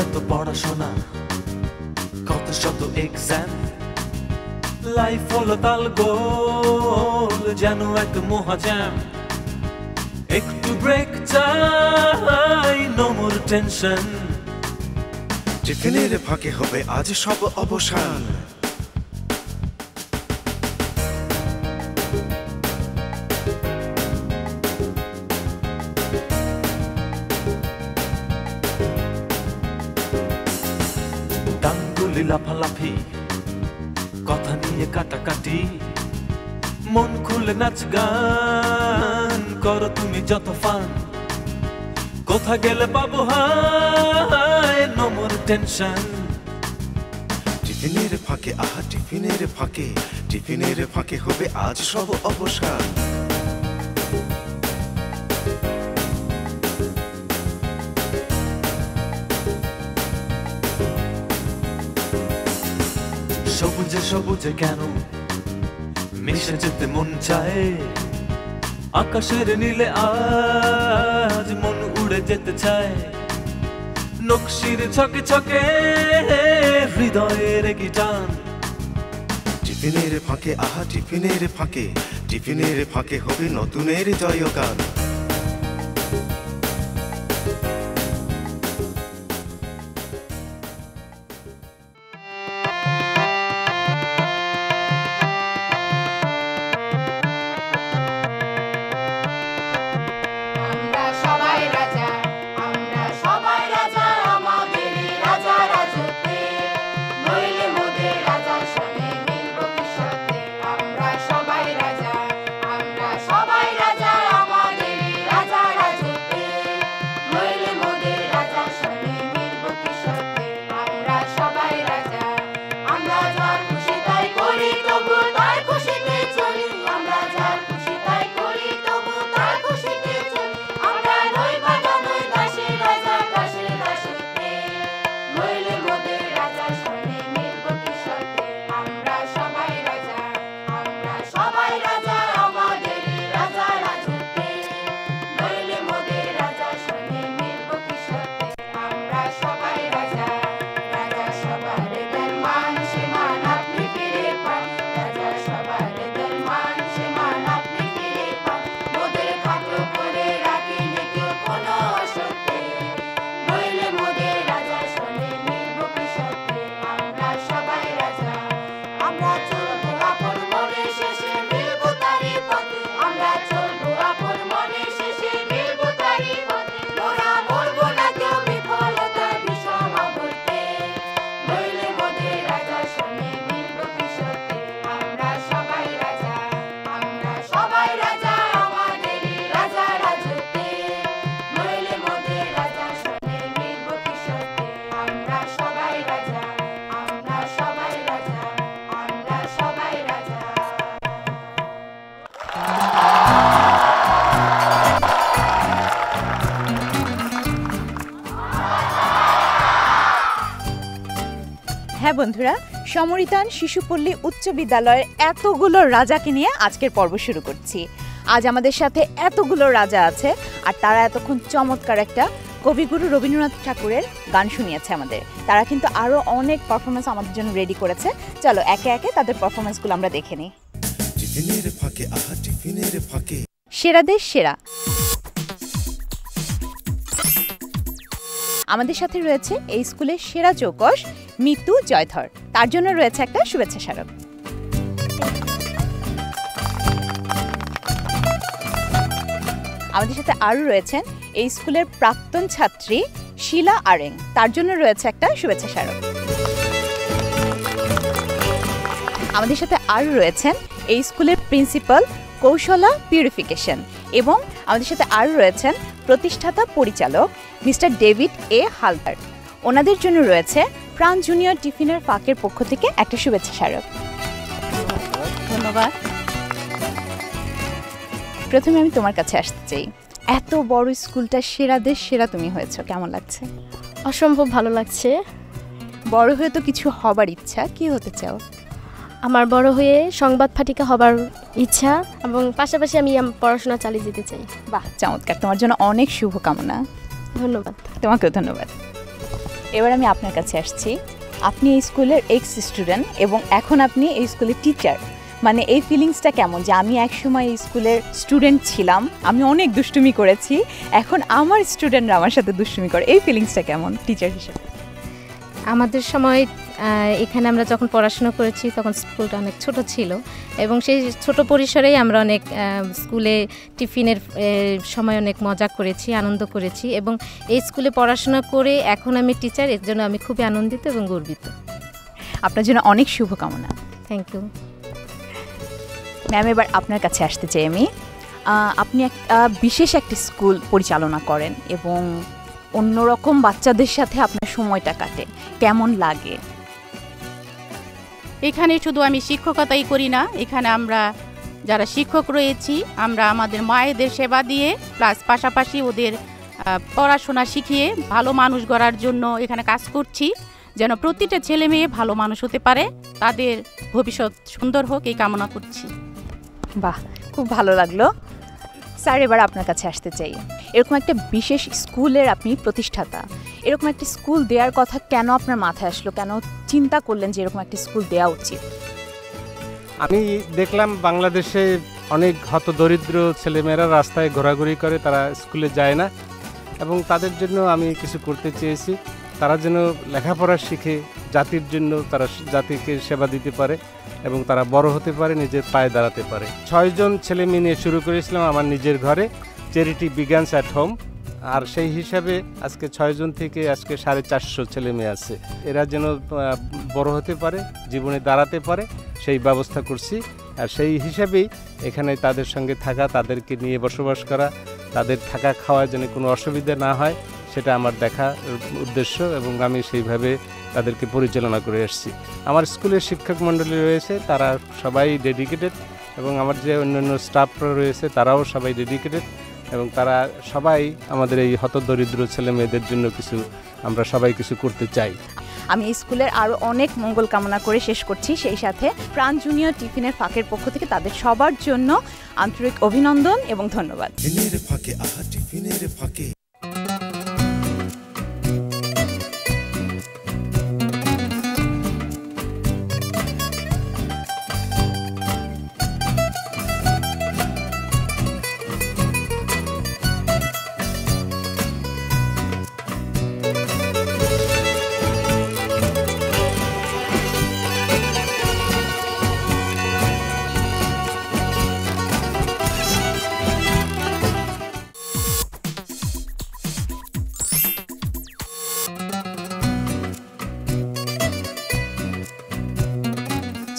এত পড়াশোনা, কত শত এক্সাম, লাইফ হলো তাল গোল যেন এক মহাজ্যাম। একটু ব্রেক চাই, নো মোর টেনশন। টিফিনের ফাঁকে হবে আজ সব অবসান। গাঙ্গুলি লাফালাফি, কথা নিয়ে কাটাকাটি, মন খুলে নাচ গান করো তুমি যত ফান। কোথা গেলে পাবো হায়, নো মোর টেনশন। টিফিনের ফাঁকে আহা টিফিনের ফাঁকে, টিফিনের ফাঁকে হবে আজ সব অবসান। সবুজে সবুজে কেন মিশে যেতে মন চায়, আকাশের নীলে আজ মন উড়ে যেতে চায়। নকশির ছকে ছকে হৃদয়ের গিটান। টিফিনের ফাঁকে আহা টিফিনের ফাঁকে, টিফিনের ফাঁকে হবে নতুনের জয়গান। হ্যাঁ বন্ধুরা, সমরিতান শিশুপল্লী উচ্চ বিদ্যালয়ের এতগুলো রাজাকে নিয়ে আজকের পর্ব শুরু করছি। আজ আমাদের সাথে এতগুলো রাজা আছে আর তারা এতক্ষণ চমৎকার একটা কবিগুরু রবীন্দ্রনাথ ঠাকুরের গান শুনিয়েছে আমাদের। তারা কিন্তু আরও অনেক পারফরমেন্স আমাদের জন্য রেডি করেছে। চলো একে একে তাদের পারফরমেন্সগুলো আমরা দেখে নিই। সেরাদের সেরা, আমাদের সাথে রয়েছে এই স্কুলের সেরা চৌকস মিতু জয়ধর, তার জন্য রয়েছে একটা শুভেচ্ছা স্মারক। আমাদের সাথে আরও রয়েছেন এই স্কুলের প্রাক্তন ছাত্রী শিলা আরেং, তার জন্য রয়েছে একটা শুভেচ্ছা স্মারক। আমাদের সাথে আরও রয়েছেন এই স্কুলের প্রিন্সিপাল কৌশলা পিউরিফিকেশন এবং আমাদের সাথে আরও রয়েছেন প্রতিষ্ঠাতা পরিচালক মিস্টার ডেভিড এ হালদার, ওনাদের জন্য রয়েছে প্রাণ জুনিয়র টিফিনের ফাঁকের পক্ষ থেকে একটা শুভেচ্ছা স্মারক। ধন্যবাদ। প্রথমে আমি তোমার কাছে আসতে চাই, এত বড় স্কুলটা সেরাদের সেরা তুমি হয়েছো, কেমন লাগছে? অসম্ভব ভালো লাগছে। বড় হয়ে তো কিছু হবার ইচ্ছা, কি হতে চাও? আমার বড় হয়ে সংবাদ পাঠিকা হবার ইচ্ছা এবং পাশাপাশি আমি পড়াশোনা চালিয়ে যেতে চাই। বাহ, চমৎকার, তোমার জন্য অনেক শুভকামনা। ধন্যবাদ। তোমাকেও ধন্যবাদ। এবার আমি আপনার কাছে আসছি। আপনি এই স্কুলের এক্স স্টুডেন্ট এবং এখন আপনি এই স্কুলের টিচার, মানে এই ফিলিংসটা কেমন যে আমি একসময় এই স্কুলের স্টুডেন্ট ছিলাম, আমি অনেক দুষ্টুমি করেছি, এখন আমার স্টুডেন্টরা আমার সাথে দুষ্টুমি করে, এই ফিলিংসটা কেমন টিচার হিসেবে? আমাদের সময় এখানে আমরা যখন পড়াশোনা করেছি তখন স্কুলটা অনেক ছোট ছিল এবং সেই ছোট পরিসরেই আমরা অনেক স্কুলে টিফিনের সময় অনেক মজা করেছি, আনন্দ করেছি এবং এই স্কুলে পড়াশোনা করে এখন আমি টিচার, এর জন্য আমি খুবই আনন্দিত এবং গর্বিত। আপনার জন্য অনেক শুভকামনা। Thank you ma'am. এবার আপনার কাছে আসতে চাই আমি। আপনি বিশেষ একটি স্কুল পরিচালনা করেন এবং অন্যরকম বাচ্চাদের সাথে আপনার সময়টা কাটে, কেমন লাগে? এখানে শুধু আমি শিক্ষকতাই করি না, এখানে আমরা যারা শিক্ষক রয়েছি আমরা আমাদের মায়েদের সেবা দিয়ে প্লাস পাশাপাশি ওদের পড়াশোনা শিখিয়ে ভালো মানুষ গড়ার জন্য এখানে কাজ করছি, যেন প্রতিটা ছেলে মেয়ে ভালো মানুষ হতে পারে, তাদের ভবিষ্যৎ সুন্দর হোক এই কামনা করছি। বাহ, খুব ভালো লাগলো। স্যার, এবার আপনার কাছে আসতে চাই। এরকম একটা বিশেষ স্কুলের আপনি প্রতিষ্ঠাতা, এরকম একটা স্কুল দেওয়ার কথা কেন আপনার মাথায় আসলো, কেন চিন্তা করলেন যে এরকম একটা স্কুল দেওয়া উচিত? আমি দেখলাম বাংলাদেশে অনেক হতদরিদ্র ছেলেমেয়েরা রাস্তায় ঘোরাঘুরি করে, তারা স্কুলে যায় না এবং তাদের জন্য আমি কিছু করতে চেয়েছি। তারা যেন লেখাপড়া শিখে জাতির জন্য তারা জাতিকে সেবা দিতে পারে এবং তারা বড় হতে পারে, নিজের পায়ে দাঁড়াতে পারে। 6 জন ছেলে মেয়ে নিয়ে শুরু করেছিলাম আমার নিজের ঘরে, চ্যারিটি বিগানস অ্যাট হোম। আর সেই হিসাবে আজকে 6 জন থেকে আজকে 450 ছেলে মেয়ে আছে। এরা যেন বড় হতে পারে, জীবনে দাঁড়াতে পারে, সেই ব্যবস্থা করছি। আর সেই হিসাবেই এখানে তাদের সঙ্গে থাকা, তাদেরকে নিয়ে বসবাস করা, তাদের থাকা খাওয়ার যেন কোনো অসুবিধা না হয় সেটা আমার দেখা উদ্দেশ্য এবং আমি সেইভাবে তাদেরকে পরিচালনা করে এসেছি। আমার স্কুলের শিক্ষক মণ্ডলী রয়েছে, তারা সবাই ডেডিকেটেড এবং আমার যে অন্যান্য স্টাফরা রয়েছে তারাও সবাই ডেডিকেটেড এবং তারা সবাই আমাদের এই হতদরিদ্র ছেলে মেয়েদের জন্য আমরা সবাই কিছু করতে চাই। আমি এই স্কুলের আরও অনেক মঙ্গল কামনা করে শেষ করছি। সেই সাথে প্রাণ জুনিয়র টিফিনের ফাঁকের পক্ষ থেকে তাদের সবার জন্য আন্তরিক অভিনন্দন এবং ধন্যবাদ। টিফিনের ফাঁকে, আহা টিফিনের ফাঁকে।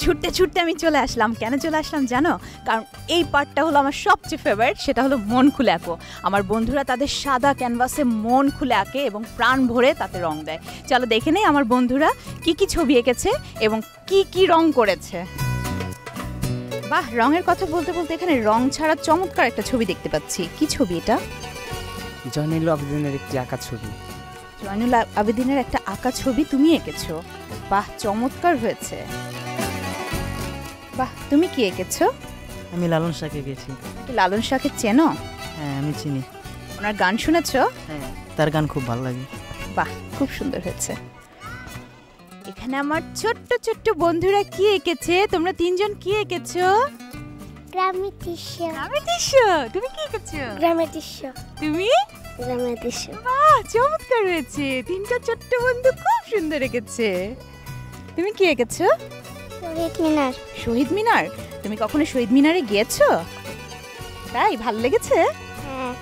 ছুটতে ছুটতে আমি চলে আসলাম। কেন চলে আসলাম জানো? কারণ এই পার্টটা হলো আমার সবচেয়ে ফেভারিট, সেটা হলো মন খুলে আঁকো। আমার বন্ধুরা তাদের সাদা ক্যানভাসে মন খুলে আঁকে এবং প্রাণ ভরে তাতে রং দেয়। চলো দেখে নেই আমার বন্ধুরা কি কি ছবি এঁকেছে এবং কি কি রং করেছে। বাহ, রঙের কথা বলতে বলতে এখানে রং ছাড়া চমৎকার একটা ছবি দেখতে পাচ্ছি। কি ছবি এটা? জয়নুল আবেদিনের একটি আঁকা ছবি। জয়নুল আবেদিনের একটা আঁকা ছবি তুমি এঁকেছো? বাহ, চমৎকার হয়েছে। বাহ, তুমি কি এঁকেছো? আমি লালন শাহকে গেছি। লালন শাহকে চেনো? হ্যাঁ, আমি চিনি। ওনার গান শুনেছো? হ্যাঁ, তার গান খুব ভালো লাগে। বাহ, খুব সুন্দর হয়েছে। এখানে আমার ছোট্ট ছোট্ট বন্ধুরা কি এঁকেছে? তোমরা 3 জন কি এঁকেছো? গ্রামের দৃশ্য। গ্রামের দৃশ্য। তুমি কি এঁকেছো? গ্রামের দৃশ্য। তুমি? গ্রামের দৃশ্য। বাহ, চমৎকার হয়েছে। 3টা ছোট্ট বন্ধু খুব সুন্দর এঁকেছে। তুমি কি এঁকেছো? শহীদ মিনার। শহীদ মিনার। তুমি কখনো শহীদ মিনারে গিয়েছো? তাই ভালো লেগেছে? হ্যাঁ।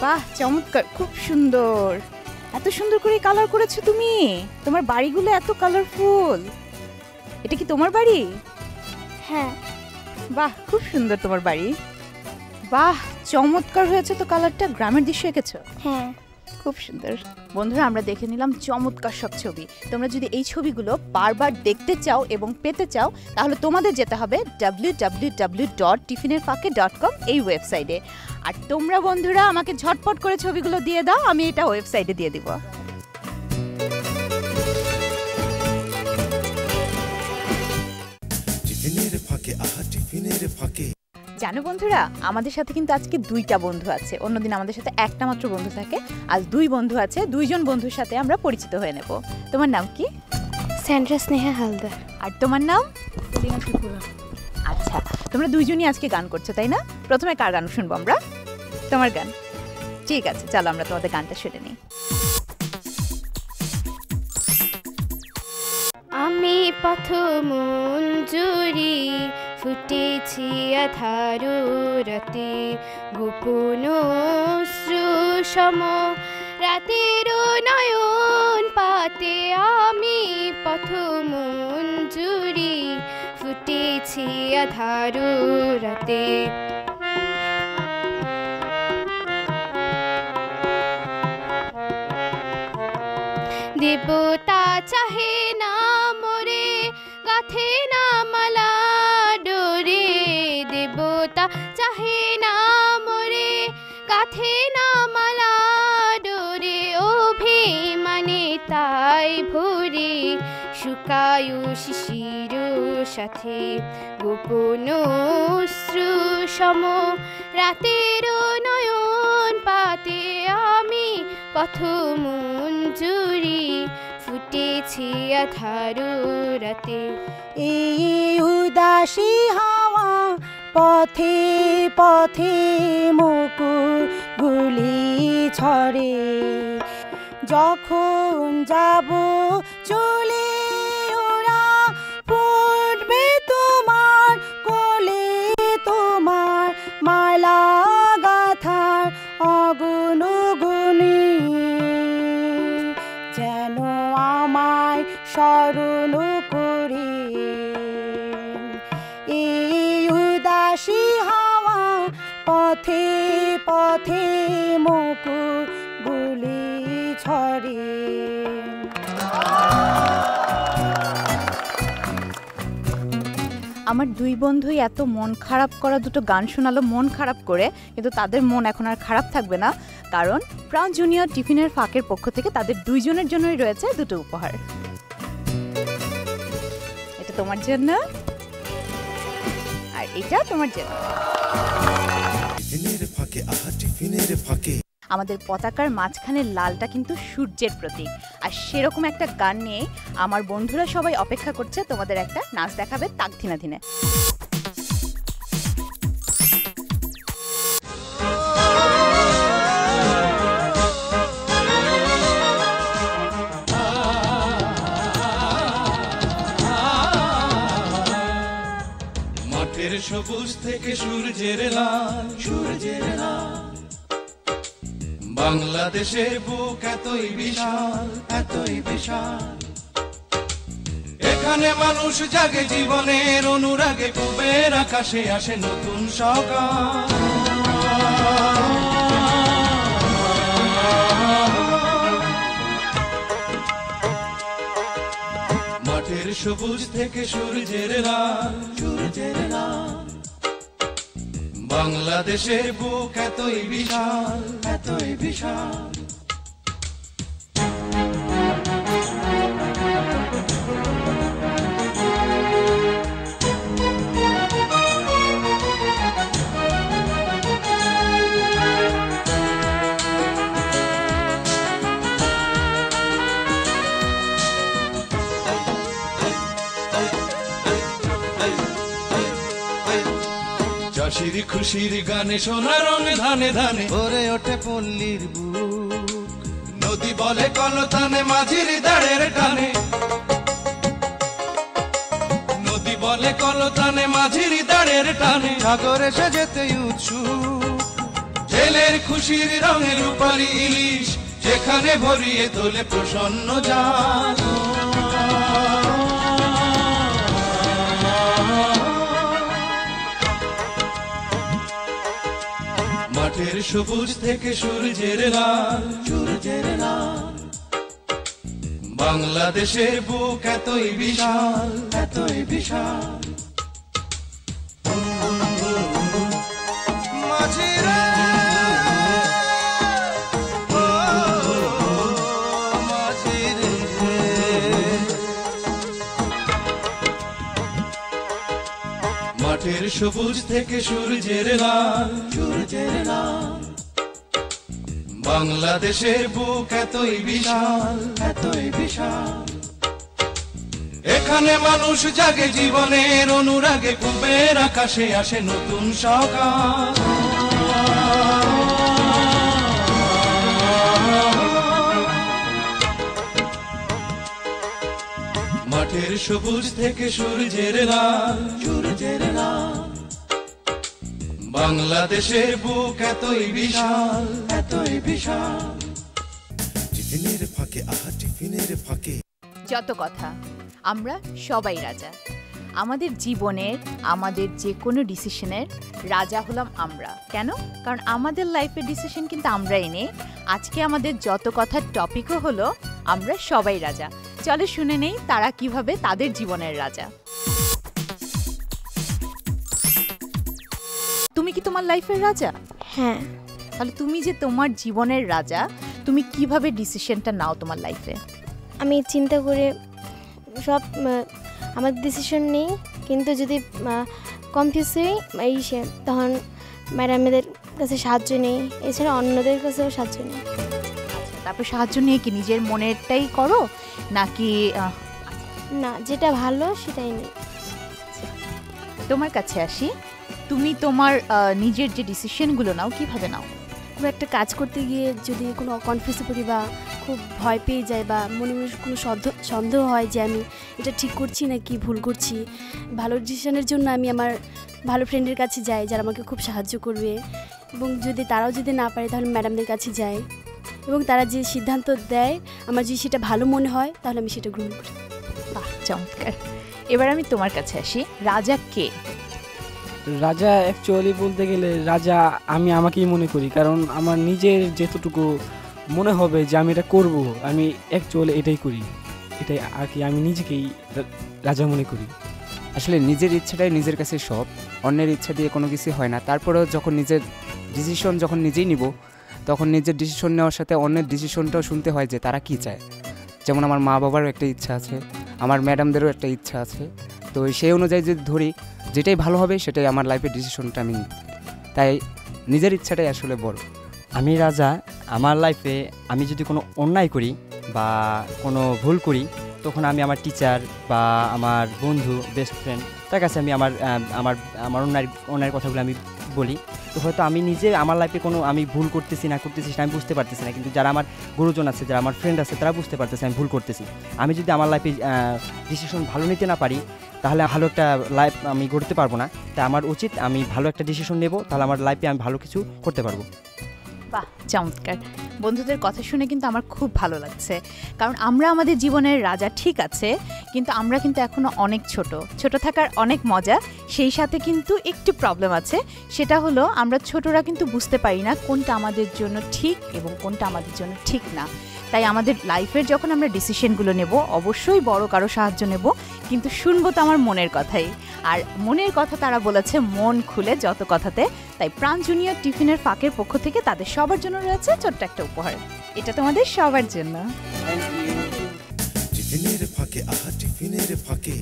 বাহ, চমৎকার, খুব সুন্দর। এত সুন্দর করে কালার করেছো তুমি। তোমার বাড়িগুলো এত কালারফুল। এটা কি তোমার বাড়ি? হ্যাঁ। বাহ, খুব সুন্দর তোমার বাড়ি। বাহ, চমৎকার হয়েছে তো কালারটা। গ্রামের দৃশ্য এঁকেছো? হ্যাঁ। খুব সুন্দর। বন্ধুরা, আমরা দেখে নিলাম চমৎকার সব ছবি। তোমরা যদি এই ছবিগুলো বারবার দেখতে চাও এবং পেতে চাও তাহলে তোমাদের যেতে হবে www.tiffinerfaake.com এই ওয়েবসাইটে। আর তোমরা বন্ধুরা আমাকে ঝটপট করে ছবিগুলো দিয়ে দাও, আমি এটা ওয়েবসাইটে দিয়ে দিব। টিফিনের ফাঁকে, আহা টিফিনের ফাঁকে। জানো বন্ধুরা, আমাদের সাথে কিন্তু আজকে 2টা বন্ধু আছে। অন্যদিন আমাদের সাথে একটা মাত্র বন্ধু থাকে, আজ 2 বন্ধু আছে। 2জন বন্ধুর সাথে আমরা পরিচিত হয়ে নেব। তোমার নাম কি? স্যান্ড্রা স্নেহা হালদার। আর তোমার নাম? আচ্ছা, তোমরা 2জনই আজকে গান করছো তাই না? প্রথমে কার গান শুনবো আমরা? তোমার গান। ঠিক আছে, চলো আমরা তোমাদের গানটা শুনে নিই। আমি পথ মঞ্জুরি ফুটেছি আধারো রাতে, গোপন শ্রুসম রাতের নয়ন পাতে। আমি পথ মঞ্জুরি ফুটেছি আধারো রাতে। দেবতা চাহে না মোরে, গাথে না মালা ডোরে। দেবতা চাহে না মোরে, গাথে না মালা ডোরে। অভিমানে তাই ভোরে শুকায়ু শিশির সাথে, গোপন শ্রুসম রাতের নয়ন পাতে। আমি পথ মঞ্জুরি ফুটেছি আধারো রাতে। এই উদাসী হাওয়া পথে পথে মুকুর গুলি ছড়ে। যখন যাব চলে ওরা ফুটবে তোমার কোলে, তোমার মালা গাথার অগুনগুনি। যেন আমায় স্মরণ করে এই উদাসী হাওয়া পথে পথে মুকুর গুলি ছড়ে। আমার 2 বন্ধুই এত মন খারাপ করা 2টো গান শোনালো মন খারাপ করে, কিন্তু তাদের মন এখন আর খারাপ থাকবে না, কারণ প্রাণ জুনিয়র টিফিনের ফাঁকের পক্ষ থেকে তাদের 2জনের জন্যই রয়েছে 2টো উপহার। এটা তোমার জন্য আর এটা তোমার জন্য। টিফিনের ফাঁকে, আহা টিফিনের ফাঁকে। আমাদের পতাকার মাঝখানের লালটা কিন্তু সূর্যের প্রতীক, আর সেরকম একটা গান নিয়ে আমার বন্ধুরা সবাই অপেক্ষা করছে তোমাদের একটা নাচ দেখাবে তাক ধিনা ধিনে। মাঠের সবুজ থেকে সূর্যের লাল, সূর্যের লাল। বাংলাদেশের বুক এতই বিশাল, এতই বিশাল। এখানে মানুষ জাগে জীবনের অনুরাগে, পূবের আকাশে আসে নতুন সকাল। মাঠের সবুজ থেকে সূর্যের লাল, সূর্যের লাল। বাংলাদেশের বুক এতই বিশাল, এতই বিশাল। চাষির খুশির গানে সোনা রঙ ধানে ধানে ভরে ওঠে পল্লীর বুক। নদী বলে কলতানে মাঝির দাঁড়ের টানে, নদী বলে কলতানে মাঝির দাঁড়ের টানে। সাগর এসে যেতে উৎসুক, জেলের খুশির রঙের রূপালী ইলিশ, যেখানে ভরিয়ে তোলে প্রসন্ন জাল। মাঠের সবুজ থেকে সূর্যের লাল, সূর্যের লাল। বাংলাদেশের বুক এতই বিশাল, এতই বিশাল। মাঝিরে মাঠের সবুজ থেকে সূর্যের লাল, সূর্যের লাল। বাংলাদেশের বুক এতই বিশাল, এতই বিশাল। এখানে মানুষ জাগে জীবনের অনুরাগে, পূবের আকাশে আসে নতুন সকাল। মাঠের সবুজ থেকে সূর্যের লাল, সূর্যের লাল। বাংলাদেশের বুক এতই বিশাল, এতই বিশাল। টিফিনের ফাঁকে আহা টিফিনের ফাঁকে। যত কথা, আমরা সবাই রাজা। আমাদের জীবনের, আমাদের যে কোনো ডিসিশনের রাজা হলাম আমরা। কেন? কারণ আমাদের লাইফের ডিসিশন কিন্তু আমরাই নেই। আজকে আমাদের যত কথার টপিকও হলো আমরা সবাই রাজা। চলো শুনে নেই তারা কিভাবে তাদের জীবনের রাজা। তুমি কি তোমার লাইফের রাজা? হ্যাঁ। তাহলে তুমি যে তোমার জীবনের রাজা, তুমি কিভাবে ডিসিশনটা নাও তোমার লাইফে? আমি চিন্তা করে সব আমার ডিসিশন নিই, কিন্তু যদি কনফিউজ হই তখন ম্যাডামদের কাছে সাহায্য নেই, এছাড়া অন্যদের কাছেও সাহায্য নেই। তারপর সাহায্য নিয়ে কি নিজের মনেরটাই করো নাকি? না, যেটা ভালো সেটাই নেই। তোমার কাছে আসি, তুমি তোমার নিজের যে ডিসিশনগুলো নাও কিভাবে নাও? কোনো একটা কাজ করতে গিয়ে যদি কোনো কনফিউজে পড়ি বা খুব ভয় পেয়ে যায় বা মনে মনে কোনো সন্দেহ হয় যে আমি এটা ঠিক করছি নাকি ভুল করছি, ভালো ডিসিশনের জন্য আমি আমার ভালো ফ্রেন্ডের কাছে যাই যারা আমাকে খুব সাহায্য করবে, এবং তারাও যদি না পারে তাহলে ম্যাডামদের কাছে যাই, এবং তারা যে সিদ্ধান্ত দেয় আমার যদি সেটা ভালো মনে হয় তাহলে আমি সেটা গ্রহণ করি। বাহ, চমৎকার। এবার আমি তোমার কাছে আসি, রাজা কে? রাজা অ্যাকচুয়ালি বলতে গেলে রাজা আমি আমাকেই মনে করি, কারণ আমার নিজের যেতটুকু মনে হবে যে আমি এটা করব, আমি অ্যাকচুয়ালি এটাই করি, এটাই আর কি আমি নিজেকেই রাজা মনে করি। আসলে নিজের ইচ্ছাটাই নিজের কাছে সব, অন্যের ইচ্ছা দিয়ে কোনো কিছু হয় না। তারপরেও যখন নিজের ডিসিশন যখন নিজেই নিব, তখন নিজের ডিসিশন নেওয়ার সাথে অন্যের ডিসিশনটাও শুনতে হয় যে তারা কী চায়। যেমন আমার মা বাবারও একটা ইচ্ছা আছে, আমার ম্যাডামদেরও একটা ইচ্ছা আছে, তো সেই অনুযায়ী যদি ধরি যেটাই ভালো হবে সেটাই আমার লাইফের ডিসিশনটা আমি নিই। তাই নিজের ইচ্ছাটাই আসলে বড়। আমি রাজা আমার লাইফে আমি যদি কোনো অন্যায় করি বা কোনো ভুল করি, তখন আমি আমার টিচার বা আমার বন্ধু বেস্ট ফ্রেন্ড তার কাছে আমি আমার অন্যায়ের কথাগুলো আমি বলি। তো হয়তো আমি নিজে আমার লাইফে কোনো আমি ভুল করতেছি না আমি বুঝতে পারতেছি না, কিন্তু যারা আমার গুরুজন আছে, যারা আমার ফ্রেন্ড আছে, তারা বুঝতে পারতেছে আমি ভুল করতেছি। আমি যদি আমার লাইফে ডিসিশন ভালো নিতে না পারি তাহলে ভালো একটা লাইফ আমি গড়তে পারবো না। তাই আমার উচিত আমি ভালো একটা ডিসিশন নেব, তাহলে আমার লাইফে আমি ভালো কিছু করতে পারবো। বাহ, চমৎকার। বন্ধুদের কথা শুনে কিন্তু আমার খুব ভালো লাগছে, কারণ আমরা আমাদের জীবনের রাজা ঠিক আছে, কিন্তু আমরা কিন্তু এখনও অনেক ছোট থাকার অনেক মজা, সেই সাথে কিন্তু একটু প্রবলেম আছে। সেটা হলো আমরা ছোটরা কিন্তু বুঝতে পারি না কোনটা আমাদের জন্য ঠিক এবং কোনটা আমাদের জন্য ঠিক না। তাই আমাদের লাইফের যখন আমরা ডিসিশনগুলো নেব অবশ্যই বড় কারো সাহায্য নেব, কিন্তু শুনবো তো আমার মনের কথাই। আর মনের কথা তারা বলেছে মন খুলে যত কথাতে। তাই প্রাণ জুনিয়র টিফিনের ফাঁকের পক্ষ থেকে তাদের সবার জন্য রয়েছে ছোট্ট একটা উপহার। এটা তোমাদের সবার জন্য। টিফিনের ফাঁকে আহা টিফিনের ফাঁকে।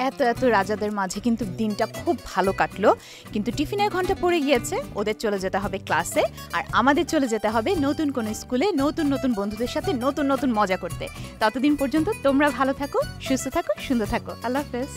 এত রাজাদের মাঝে কিন্তু দিনটা খুব ভালো কাটলো, কিন্তু টিফিনের ঘন্টা পড়ে গিয়েছে, ওদের চলে যেতে হবে ক্লাসে, আর আমাদের চলে যেতে হবে নতুন কোনো স্কুলে নতুন বন্ধুদের সাথে নতুন মজা করতে। ততদিন পর্যন্ত তোমরা ভালো থাকো, সুস্থ থাকো, সুন্দর থাকো। আল্লাহ হাফেজ।